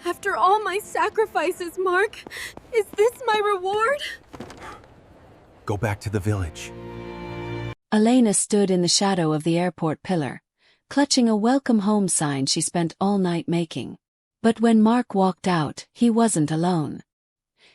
After all my sacrifices, Mark, is this my reward? Go back to the village. Elena stood in the shadow of the airport pillar, clutching a welcome home sign she spent all night making. But when Mark walked out, he wasn't alone.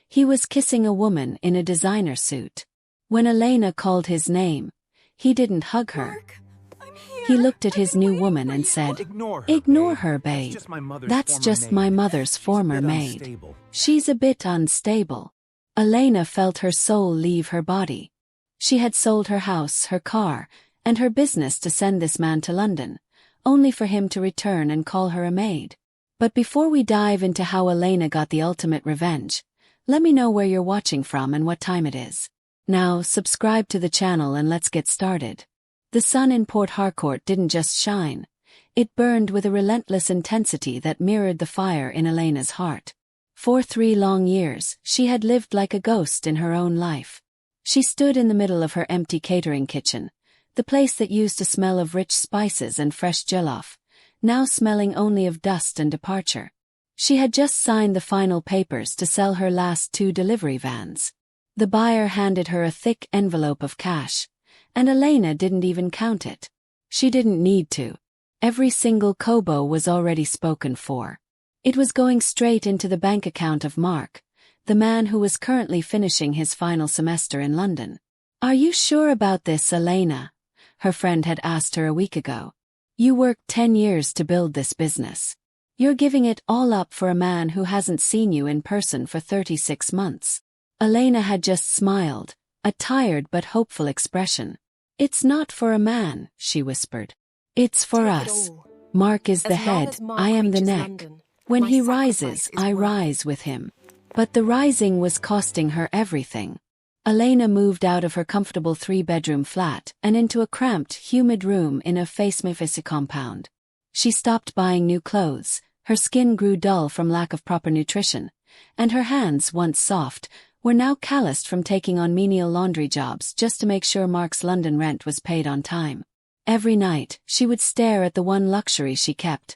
He was kissing a woman in a designer suit. When Elena called his name, he didn't hug her. Mark, I'm here. He looked at his new waiting woman for and you. said, Ignore her, babe. That's just my mother's former maid. Former maid. She's a bit unstable. Elena felt her soul leave her body. She had sold her house, her car, and her business to send this man to London, only for him to return and call her a maid. But before we dive into how Elena got the ultimate revenge, let me know where you're watching from and what time it is. Now, subscribe to the channel and let's get started. The sun in Port Harcourt didn't just shine. It burned with a relentless intensity that mirrored the fire in Elena's heart. For 3 long years, she had lived like a ghost in her own life. She stood in the middle of her empty catering kitchen, the place that used to smell of rich spices and fresh jollof, now smelling only of dust and departure. She had just signed the final papers to sell her last 2 delivery vans. The buyer handed her a thick envelope of cash, and Elena didn't even count it. She didn't need to. Every single kobo was already spoken for. It was going straight into the bank account of Mark, the man who was currently finishing his final semester in London. "Are you sure about this, Elena?" her friend had asked her a week ago. "You worked 10 years to build this business. You're giving it all up for a man who hasn't seen you in person for 36 months. Elena had just smiled, a tired but hopeful expression. "It's not for a man," she whispered. "It's for us. Mark is the head, I am the neck. When he rises, I rise with him." But the rising was costing her everything. Elena moved out of her comfortable 3-bedroom flat and into a cramped, humid room in a famous compound. She stopped buying new clothes, her skin grew dull from lack of proper nutrition, and her hands, once soft, were now calloused from taking on menial laundry jobs just to make sure Mark's London rent was paid on time. Every night, she would stare at the one luxury she kept,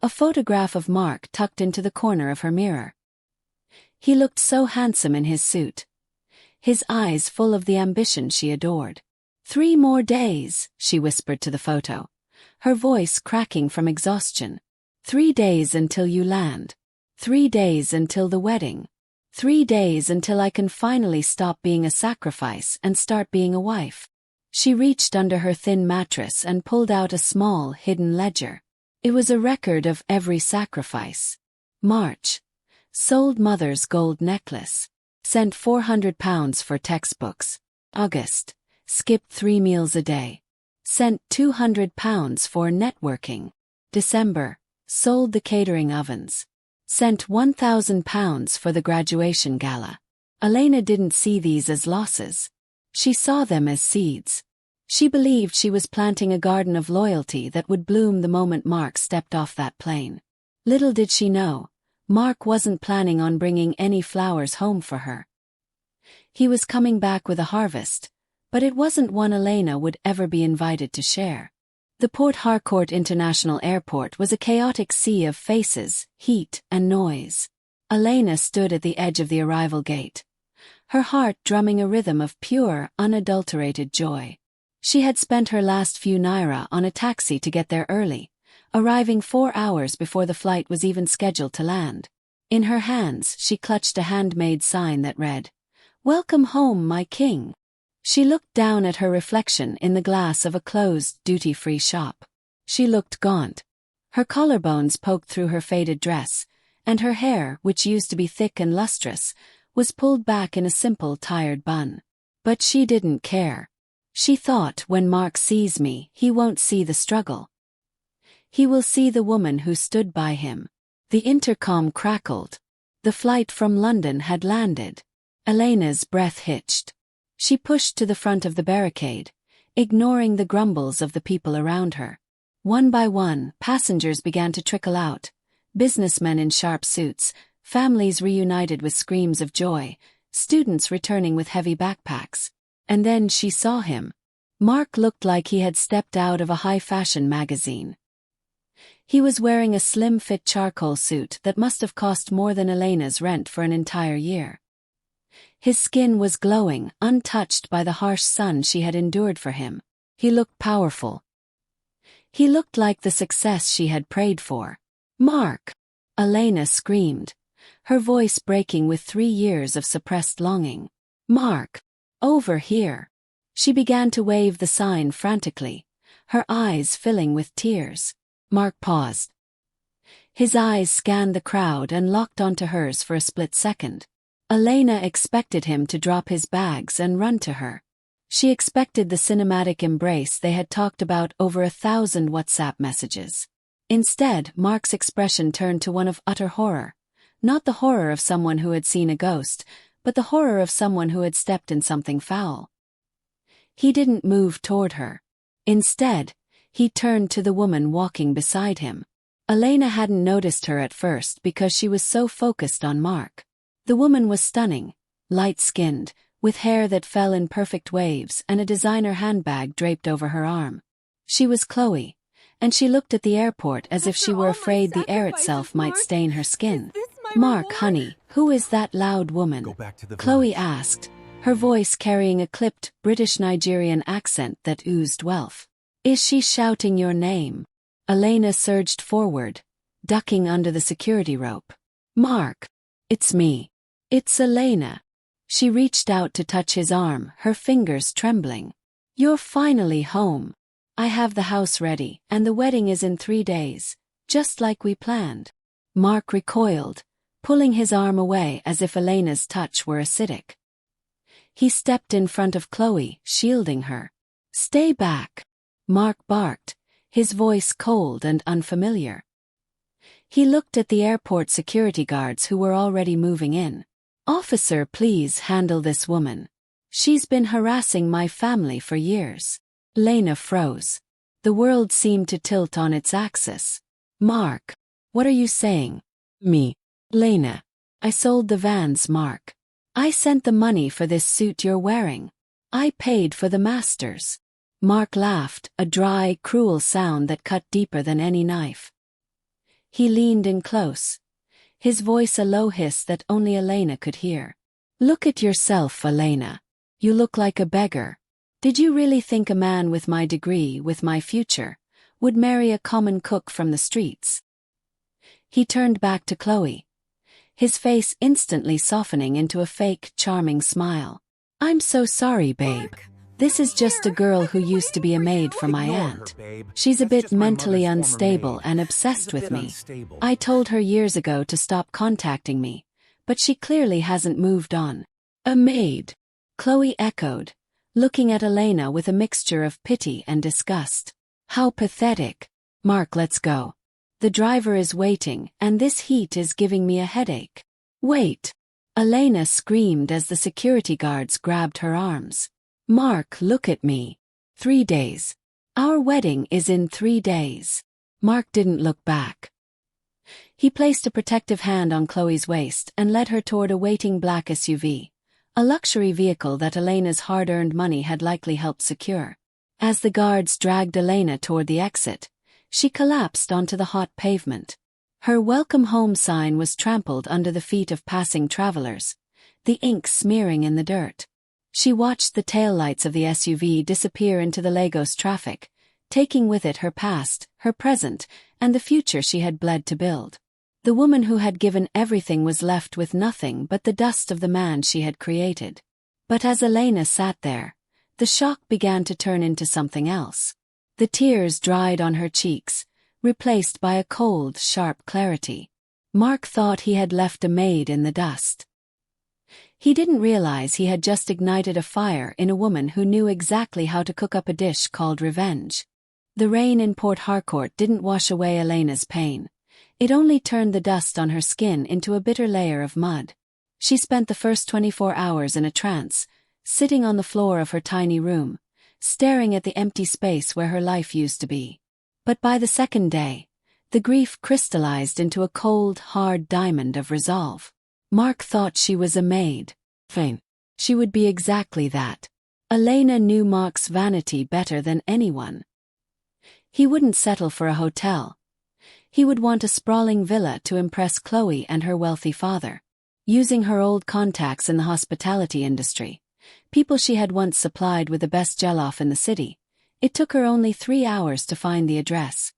a photograph of Mark tucked into the corner of her mirror. He looked so handsome in his suit, his eyes full of the ambition she adored. "3 more days," she whispered to the photo, her voice cracking from exhaustion. 3 days until you land. 3 days until the wedding. 3 days until I can finally stop being a sacrifice and start being a wife." She reached under her thin mattress and pulled out a small, hidden ledger. It was a record of every sacrifice. March. Sold mother's gold necklace. Sent £400 for textbooks. August. Skipped 3 meals a day. Sent £200 for networking. December. Sold the catering ovens. Sent £1,000 for the graduation gala. Elena didn't see these as losses. She saw them as seeds. She believed she was planting a garden of loyalty that would bloom the moment Mark stepped off that plane. Little did she know, Mark wasn't planning on bringing any flowers home for her. He was coming back with a harvest, but it wasn't one Elena would ever be invited to share. The Port Harcourt International Airport was a chaotic sea of faces, heat, and noise. Elena stood at the edge of the arrival gate, her heart drumming a rhythm of pure, unadulterated joy. She had spent her last few naira on a taxi to get there early, arriving 4 hours before the flight was even scheduled to land. In her hands, she clutched a handmade sign that read, "Welcome home, my king." She looked down at her reflection in the glass of a closed, duty-free shop. She looked gaunt. Her collarbones poked through her faded dress, and her hair, which used to be thick and lustrous, was pulled back in a simple, tired bun. But she didn't care. She thought, when Mark sees me, he won't see the struggle. He will see the woman who stood by him. The intercom crackled. The flight from London had landed. Elena's breath hitched. She pushed to the front of the barricade, ignoring the grumbles of the people around her. One by one, passengers began to trickle out. Businessmen in sharp suits, families reunited with screams of joy, students returning with heavy backpacks. And then she saw him. Mark looked like he had stepped out of a high-fashion magazine. He was wearing a slim-fit charcoal suit that must have cost more than Elena's rent for an entire year. His skin was glowing, untouched by the harsh sun she had endured for him. He looked powerful. He looked like the success she had prayed for. "Mark!" Elena screamed, her voice breaking with 3 years of suppressed longing. "Mark! Over here!" She began to wave the sign frantically, her eyes filling with tears. Mark paused. His eyes scanned the crowd and locked onto hers for a split second. Elena expected him to drop his bags and run to her. She expected the cinematic embrace they had talked about over 1,000 WhatsApp messages. Instead, Mark's expression turned to one of utter horror. Not the horror of someone who had seen a ghost, but the horror of someone who had stepped in something foul. He didn't move toward her. Instead, he turned to the woman walking beside him. Elena hadn't noticed her at first because she was so focused on Mark. The woman was stunning, light-skinned, with hair that fell in perfect waves and a designer handbag draped over her arm. She was Chloe, and she looked at the airport as if she were afraid the air itself might stain her skin. "Mark, honey, who is that loud woman?" Chloe asked, her voice carrying a clipped British-Nigerian accent that oozed wealth. "Is she shouting your name?" Elena surged forward, ducking under the security rope. "Mark, it's me. It's Elena." She reached out to touch his arm, her fingers trembling. "You're finally home. I have the house ready, and the wedding is in 3 days, just like we planned." Mark recoiled, pulling his arm away as if Elena's touch were acidic. He stepped in front of Chloe, shielding her. "Stay back," Mark barked, his voice cold and unfamiliar. He looked at the airport security guards who were already moving in. "Officer, please handle this woman. She's been harassing my family for years." Elena froze. The world seemed to tilt on its axis. "Mark, what are you saying?" "Me. Elena. I sold the vans, Mark. I sent the money for this suit you're wearing. I paid for the masters." Mark laughed, a dry, cruel sound that cut deeper than any knife. He leaned in close, his voice a low hiss that only Elena could hear. "Look at yourself, Elena. You look like a beggar. Did you really think a man with my degree, with my future, would marry a common cook from the streets?" He turned back to Chloe, his face instantly softening into a fake, charming smile. "I'm so sorry, babe. This is just a girl who used to be a maid for my aunt. She's a bit mentally unstable and obsessed with me. I told her years ago to stop contacting me, but she clearly hasn't moved on." "A maid?" Chloe echoed, looking at Elena with a mixture of pity and disgust. "How pathetic. Mark, let's go. The driver is waiting, and this heat is giving me a headache." "Wait!" Elena screamed as the security guards grabbed her arms. "Mark, look at me. 3 days. Our wedding is in 3 days." Mark didn't look back. He placed a protective hand on Chloe's waist and led her toward a waiting black SUV, a luxury vehicle that Elena's hard-earned money had likely helped secure. As the guards dragged Elena toward the exit, she collapsed onto the hot pavement. Her welcome home sign was trampled under the feet of passing travelers, the ink smearing in the dirt. She watched the taillights of the SUV disappear into the Lagos traffic, taking with it her past, her present, and the future she had bled to build. The woman who had given everything was left with nothing but the dust of the man she had created. But as Elena sat there, the shock began to turn into something else. The tears dried on her cheeks, replaced by a cold, sharp clarity. Mark thought he had left a maid in the dust. He didn't realize he had just ignited a fire in a woman who knew exactly how to cook up a dish called revenge. The rain in Port Harcourt didn't wash away Elena's pain. It only turned the dust on her skin into a bitter layer of mud. She spent the first 24 hours in a trance, sitting on the floor of her tiny room, staring at the empty space where her life used to be. But by the second day, the grief crystallized into a cold, hard diamond of resolve. Mark thought she was a maid. Fine. She would be exactly that. Elena knew Mark's vanity better than anyone. He wouldn't settle for a hotel. He would want a sprawling villa to impress Chloe and her wealthy father. Using her old contacts in the hospitality industry, people she had once supplied with the best jollof in the city, it took her only 3 hours to find the address.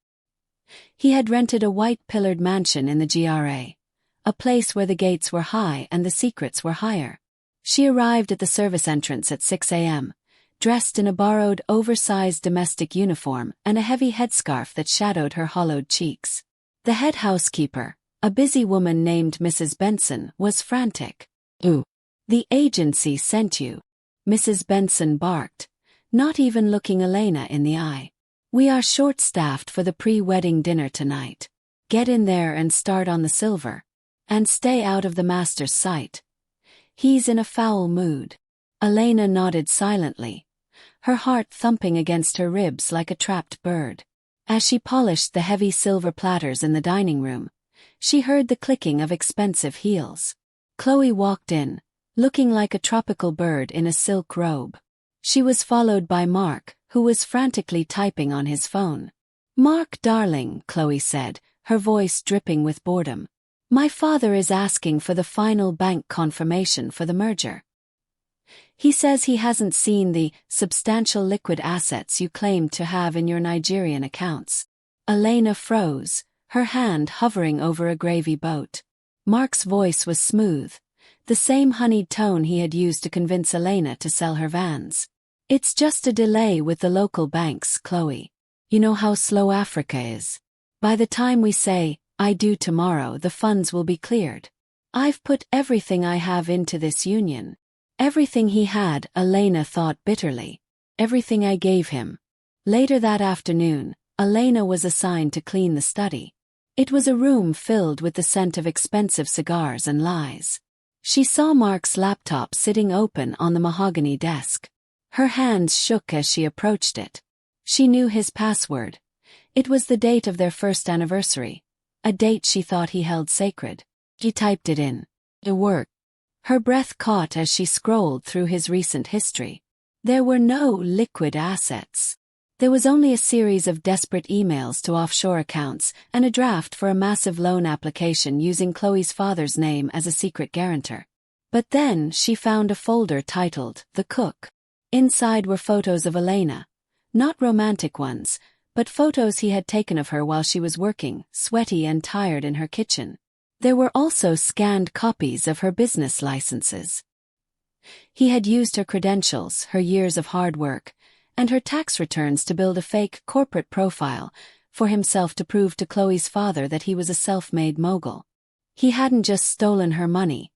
He had rented a white-pillared mansion in the GRA, a place where the gates were high and the secrets were higher. She arrived at the service entrance at 6 a.m., dressed in a borrowed, oversized domestic uniform and a heavy headscarf that shadowed her hollowed cheeks. The head housekeeper, a busy woman named Mrs. Benson, was frantic. "Ooh. The agency sent you," Mrs. Benson barked, not even looking Elena in the eye. "We are short-staffed for the pre-wedding dinner tonight. Get in there and start on the silver. And stay out of the master's sight. He's in a foul mood." Elena nodded silently, her heart thumping against her ribs like a trapped bird. As she polished the heavy silver platters in the dining room, she heard the clicking of expensive heels. Chloe walked in, looking like a tropical bird in a silk robe. She was followed by Mark, who was frantically typing on his phone. "Mark, darling," Chloe said, her voice dripping with boredom. "My father is asking for the final bank confirmation for the merger. He says he hasn't seen the substantial liquid assets you claim to have in your Nigerian accounts." Elena froze, her hand hovering over a gravy boat. Mark's voice was smooth, the same honeyed tone he had used to convince Elena to sell her vans. "It's just a delay with the local banks, Chloe. You know how slow Africa is. By the time we say, 'I do' tomorrow, the funds will be cleared. I've put everything I have into this union." Everything he had, Elena thought bitterly. Everything I gave him. Later that afternoon, Elena was assigned to clean the study. It was a room filled with the scent of expensive cigars and lies. She saw Mark's laptop sitting open on the mahogany desk. Her hands shook as she approached it. She knew his password. It was the date of their first anniversary, a date she thought he held sacred. She typed it in. It worked. Her breath caught as she scrolled through his recent history. There were no liquid assets. There was only a series of desperate emails to offshore accounts and a draft for a massive loan application using Chloe's father's name as a secret guarantor. But then she found a folder titled "The Cook." Inside were photos of Elena. Not romantic ones, but photos he had taken of her while she was working, sweaty and tired in her kitchen. There were also scanned copies of her business licenses. He had used her credentials, her years of hard work, and her tax returns to build a fake corporate profile for himself to prove to Chloe's father that he was a self-made mogul. He hadn't just stolen her money.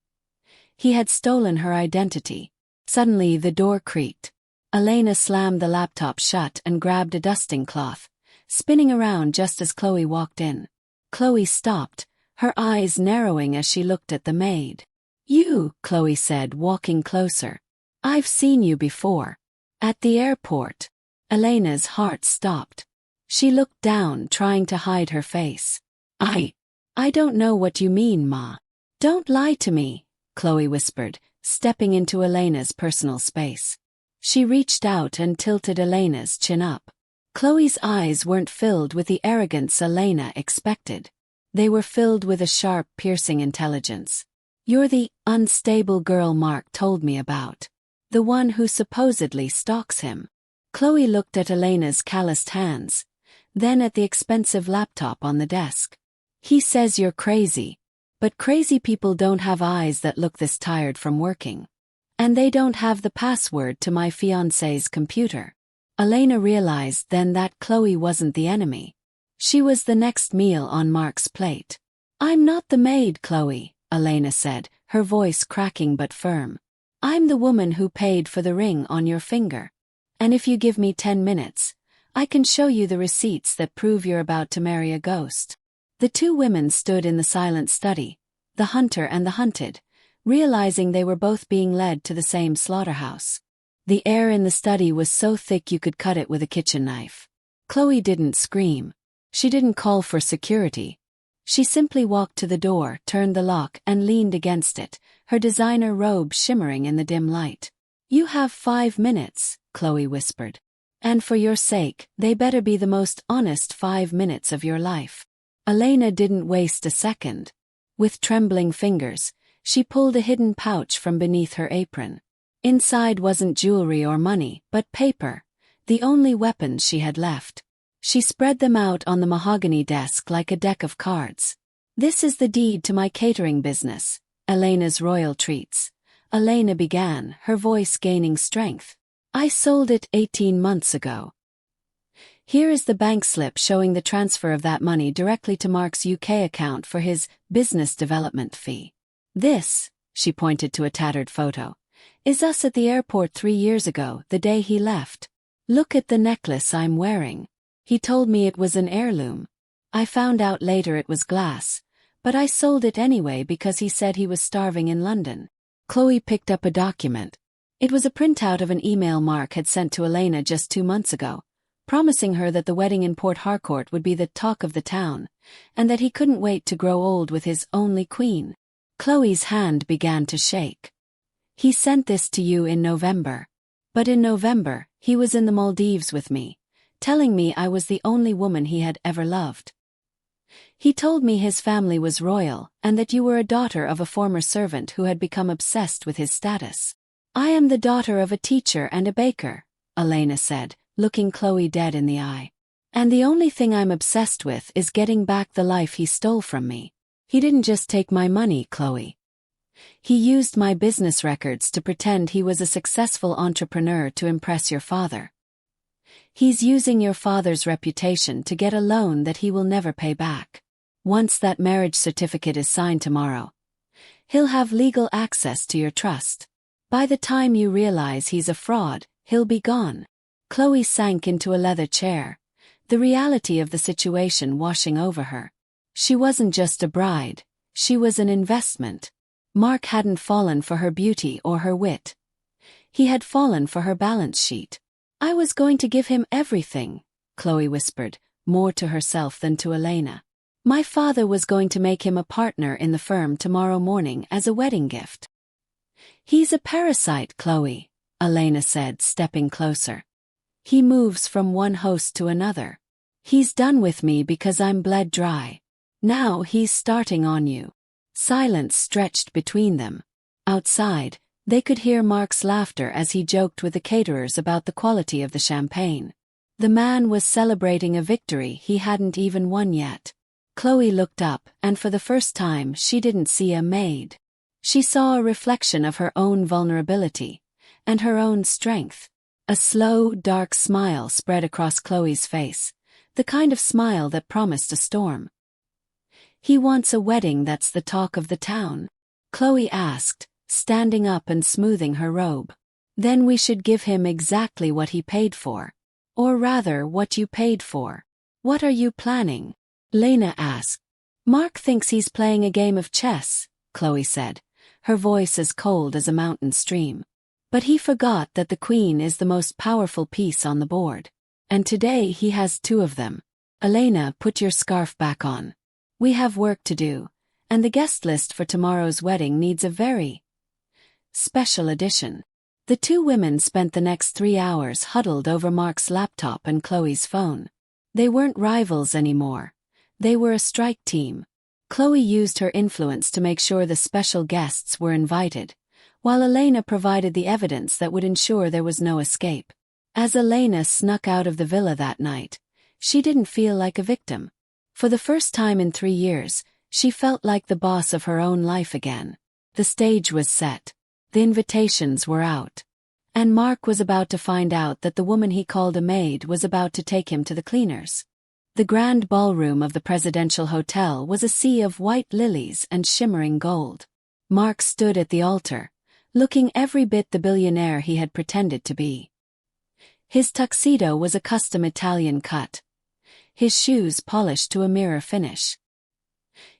He had stolen her identity. Suddenly the door creaked. Elena slammed the laptop shut and grabbed a dusting cloth, spinning around just as Chloe walked in. Chloe stopped, her eyes narrowing as she looked at the maid. "You," Chloe said, walking closer. "I've seen you before. At the airport." Elena's heart stopped. She looked down, trying to hide her face. I don't know what you mean, Ma." "Don't lie to me," Chloe whispered, stepping into Elena's personal space. She reached out and tilted Elena's chin up. Chloe's eyes weren't filled with the arrogance Elena expected. They were filled with a sharp, piercing intelligence. "You're the unstable girl Mark told me about. The one who supposedly stalks him." Chloe looked at Elena's calloused hands, then at the expensive laptop on the desk. "He says you're crazy. But crazy people don't have eyes that look this tired from working. And they don't have the password to my fiancé's computer." Elena realized then that Chloe wasn't the enemy. She was the next meal on Mark's plate. "I'm not the maid, Chloe," Elena said, her voice cracking but firm. "I'm the woman who paid for the ring on your finger. And if you give me 10 minutes, I can show you the receipts that prove you're about to marry a ghost." The two women stood in the silent study, the hunter and the hunted, realizing they were both being led to the same slaughterhouse. The air in the study was so thick you could cut it with a kitchen knife. Chloe didn't scream. She didn't call for security. She simply walked to the door, turned the lock, and leaned against it, her designer robe shimmering in the dim light. "You have 5 minutes," Chloe whispered. "And for your sake, they better be the most honest 5 minutes of your life." Elena didn't waste a second. With trembling fingers, she pulled a hidden pouch from beneath her apron. Inside wasn't jewelry or money, but paper, the only weapons she had left. She spread them out on the mahogany desk like a deck of cards. "This is the deed to my catering business, Elena's Royal Treats," Elena began, her voice gaining strength. "I sold it 18 months ago. Here is the bank slip showing the transfer of that money directly to Mark's UK account for his business development fee. This," she pointed to a tattered photo, "is us at the airport 3 years ago, the day he left. Look at the necklace I'm wearing. He told me it was an heirloom. I found out later it was glass, but I sold it anyway because he said he was starving in London." Chloe picked up a document. It was a printout of an email Mark had sent to Elena just 2 months ago, promising her that the wedding in Port Harcourt would be the talk of the town, and that he couldn't wait to grow old with his only queen. Chloe's hand began to shake. "He sent this to you in November. But in November, he was in the Maldives with me, telling me I was the only woman he had ever loved. He told me his family was royal and that you were a daughter of a former servant who had become obsessed with his status." "I am the daughter of a teacher and a baker," Elena said, looking Chloe dead in the eye. "And the only thing I'm obsessed with is getting back the life he stole from me. He didn't just take my money, Chloe. He used my business records to pretend he was a successful entrepreneur to impress your father. He's using your father's reputation to get a loan that he will never pay back. Once that marriage certificate is signed tomorrow, he'll have legal access to your trust. By the time you realize he's a fraud, he'll be gone." Chloe sank into a leather chair, the reality of the situation washing over her. She wasn't just a bride, she was an investment. Mark hadn't fallen for her beauty or her wit. He had fallen for her balance sheet. "I was going to give him everything," Chloe whispered, more to herself than to Elena. "My father was going to make him a partner in the firm tomorrow morning as a wedding gift." "He's a parasite, Chloe," Elena said, stepping closer. "He moves from one host to another. He's done with me because I'm bled dry. Now he's starting on you." Silence stretched between them. Outside, they could hear Mark's laughter as he joked with the caterers about the quality of the champagne. The man was celebrating a victory he hadn't even won yet. Chloe looked up, and for the first time she didn't see a maid. She saw a reflection of her own vulnerability, and her own strength. A slow, dark smile spread across Chloe's face, the kind of smile that promised a storm. "He wants a wedding that's the talk of the town?" Chloe asked, standing up and smoothing her robe. "Then we should give him exactly what he paid for. Or rather, what you paid for. What are you planning?" Elena asked. "Mark thinks he's playing a game of chess," Chloe said, her voice as cold as a mountain stream. "But he forgot that the queen is the most powerful piece on the board. And today he has 2 of them. Elena, put your scarf back on. We have work to do, and the guest list for tomorrow's wedding needs a very special edition." The 2 women spent the next 3 hours huddled over Mark's laptop and Chloe's phone. They weren't rivals anymore. They were a strike team. Chloe used her influence to make sure the special guests were invited, while Elena provided the evidence that would ensure there was no escape. As Elena snuck out of the villa that night, she didn't feel like a victim. For the first time in 3 years, she felt like the boss of her own life again. The stage was set. The invitations were out. And Mark was about to find out that the woman he called a maid was about to take him to the cleaners. The grand ballroom of the presidential hotel was a sea of white lilies and shimmering gold. Mark stood at the altar, looking every bit the billionaire he had pretended to be. His tuxedo was a custom Italian cut, his shoes polished to a mirror finish.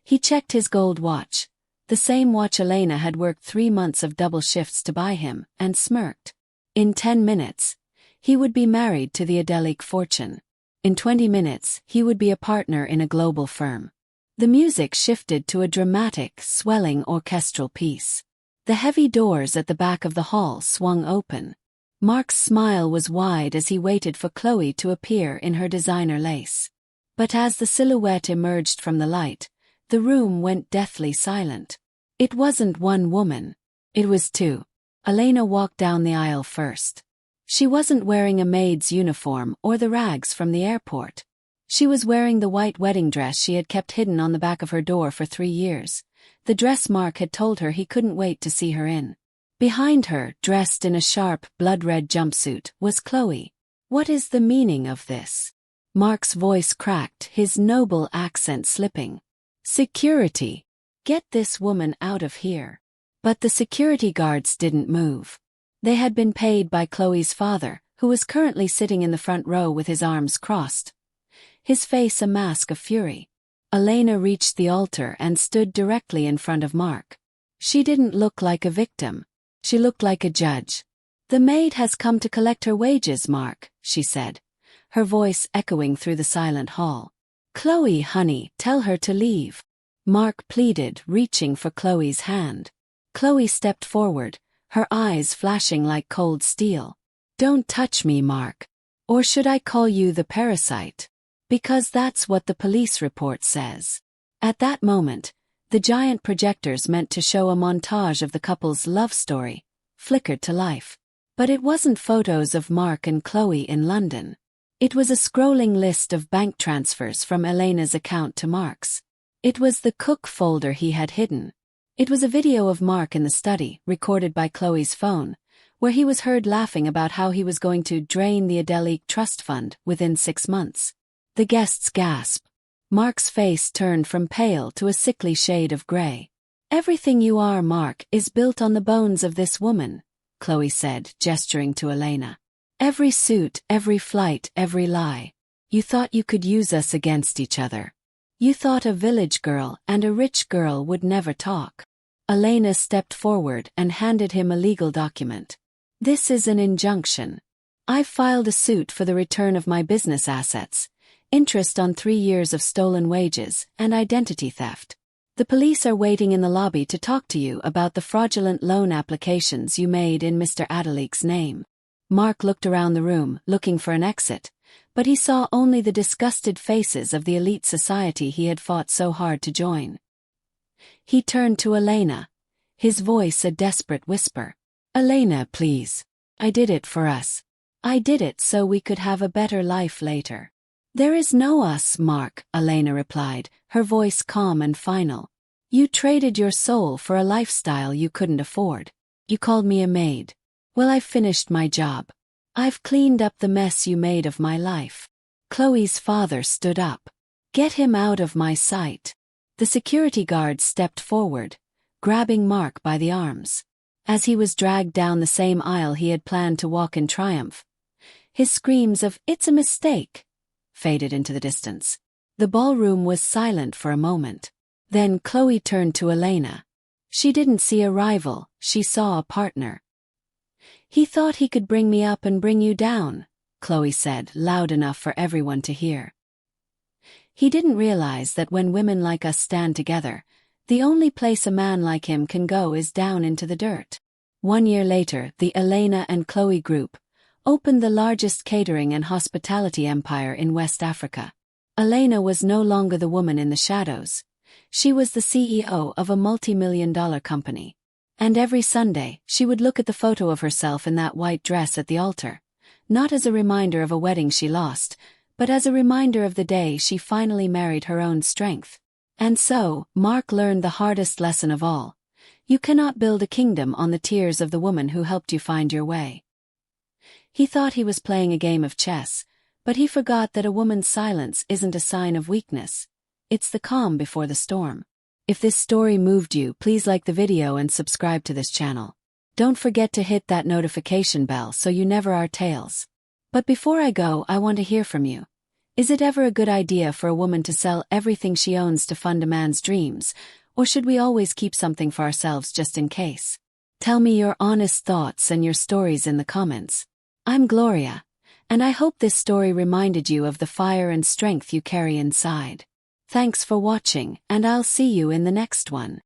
He checked his gold watch, the same watch Elena had worked 3 months of double shifts to buy him, and smirked. In 10 minutes, he would be married to the idyllic fortune. In 20 minutes, he would be a partner in a global firm. The music shifted to a dramatic, swelling orchestral piece. The heavy doors at the back of the hall swung open. Mark's smile was wide as he waited for Chloe to appear in her designer lace. But as the silhouette emerged from the light, the room went deathly silent. It wasn't one woman. It was two. Elena walked down the aisle first. She wasn't wearing a maid's uniform or the rags from the airport. She was wearing the white wedding dress she had kept hidden on the back of her door for 3 years. The dress Mark had told her he couldn't wait to see her in. Behind her, dressed in a sharp, blood-red jumpsuit, was Chloe. "What is the meaning of this?" Mark's voice cracked, his noble accent slipping. "Security. Get this woman out of here." But the security guards didn't move. They had been paid by Chloe's father, who was currently sitting in the front row with his arms crossed, his face a mask of fury. Elena reached the altar and stood directly in front of Mark. She didn't look like a victim. She looked like a judge. "The maid has come to collect her wages, Mark," she said, her voice echoing through the silent hall. "Chloe, honey, tell her to leave." Mark pleaded, reaching for Chloe's hand. Chloe stepped forward, her eyes flashing like cold steel. "Don't touch me, Mark. Or should I call you the parasite? Because that's what the police report says." At that moment, the giant projectors meant to show a montage of the couple's love story flickered to life. But it wasn't photos of Mark and Chloe in London. It was a scrolling list of bank transfers from Elena's account to Mark's. It was the cook folder he had hidden. It was a video of Mark in the study, recorded by Chloe's phone, where he was heard laughing about how he was going to drain the Adelic Trust Fund within 6 months. The guests gasped. Mark's face turned from pale to a sickly shade of gray. "Everything you are, Mark, is built on the bones of this woman," Chloe said, gesturing to Elena. "Every suit, every flight, every lie. You thought you could use us against each other. You thought a village girl and a rich girl would never talk." Elena stepped forward and handed him a legal document. "This is an injunction. I've filed a suit for the return of my business assets, interest on 3 years of stolen wages, and identity theft. The police are waiting in the lobby to talk to you about the fraudulent loan applications you made in Mr. Adelic's name." Mark looked around the room, looking for an exit, but he saw only the disgusted faces of the elite society he had fought so hard to join. He turned to Elena, his voice a desperate whisper. "Elena, please. I did it for us. I did it so we could have a better life later." "There is no us, Mark," Elena replied, her voice calm and final. "You traded your soul for a lifestyle you couldn't afford. You called me a maid. Well, I've finished my job. I've cleaned up the mess you made of my life." Chloe's father stood up. "Get him out of my sight." The security guard stepped forward, grabbing Mark by the arms. As he was dragged down the same aisle he had planned to walk in triumph, his screams of "It's a mistake" faded into the distance. The ballroom was silent for a moment. Then Chloe turned to Elena. She didn't see a rival, she saw a partner. "He thought he could bring me up and bring you down," Chloe said, loud enough for everyone to hear. "He didn't realize that when women like us stand together, the only place a man like him can go is down into the dirt." 1 year later, the Elena and Chloe group opened the largest catering and hospitality empire in West Africa. Elena was no longer the woman in the shadows. She was the CEO of a multi-million-dollar company. And every Sunday, she would look at the photo of herself in that white dress at the altar, not as a reminder of a wedding she lost, but as a reminder of the day she finally married her own strength. And so, Mark learned the hardest lesson of all. You cannot build a kingdom on the tears of the woman who helped you find your way. He thought he was playing a game of chess, but he forgot that a woman's silence isn't a sign of weakness. It's the calm before the storm. If this story moved you, please like the video and subscribe to this channel. Don't forget to hit that notification bell so you never are tales. But before I go, I want to hear from you. Is it ever a good idea for a woman to sell everything she owns to fund a man's dreams, or should we always keep something for ourselves just in case? Tell me your honest thoughts and your stories in the comments. I'm Gloria, and I hope this story reminded you of the fire and strength you carry inside. Thanks for watching, and I'll see you in the next one.